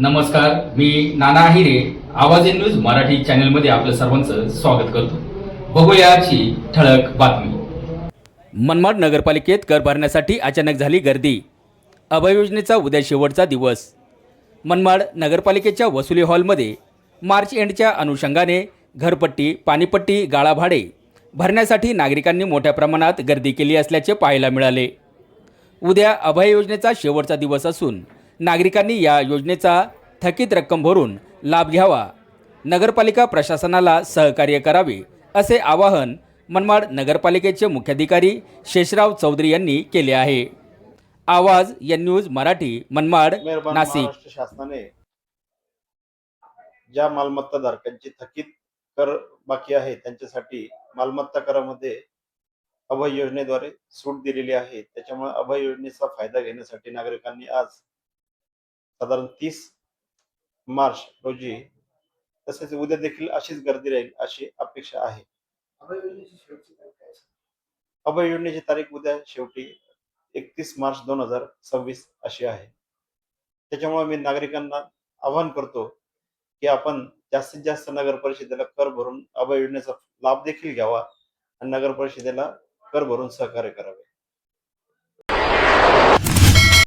नमस्कार, मी नाना आहिरे. आवाज in news Marathi चॅनलमध्ये आपलं सर्वांचं स्वागत करतो. बघूया आजची ठळक बातमी. मनमाड नगरपालिकेत कर भरण्यासाठी अचानक झाली गर्दी. अभय योजनेचा उद्या शेवटचा दिवस. मनमाड नगरपालिकेच्या वसुली हॉलमध्ये मार्च एंडच्या अनुषंगाने घरपट्टी, पाणीपट्टी, गाळा भाडे भरण्यासाठी नागरिकांनी मोठ्या प्रमाणात गर्दी केली असल्याचे पाहायला मिळाले. उद्या अभय योजनेचा शेवटचा दिवस असून नागरिकांनी या योजनेचा थकीत रक्कम भरून लाभ घ्यावा, नगरपालिका प्रशासनाला सहकार्य करावे असे आवाहन मनमाड नगरपालिकेचे मुख्याधिकारी शेषराव चौधरी यांनी केले आहे. आवाज एन न्यूज मराठी, मनमाड, नाशिक. महाराष्ट्र शासनाने ज्या मालमत्ता धारकांची थकीत कर बाकी आहे त्यांच्यासाठी मालमत्ता करामध्ये अभय योजनेद्वारे सूट दिलेली आहे. त्याच्यामुळे अभय योजनेचा फायदा घेण्यासाठी नागरिकांनी आज साधारण 30 मार्च रोजी तसेच उद्या देखील अशीच गर्दी राहील अशी अपेक्षा आहे. अभय योजनेची तारीख उद्या शेवटी 31 मार्च 2026 अशी आहे. त्याच्यामुळे मी नागरिकांना आवाहन करतो की आपण जास्तीत जास्त नगर परिषदेला कर भरून अभय योजनेचा लाभ देखील घ्यावा आणि नगर परिषदेला कर भरून सहकार्य करावे.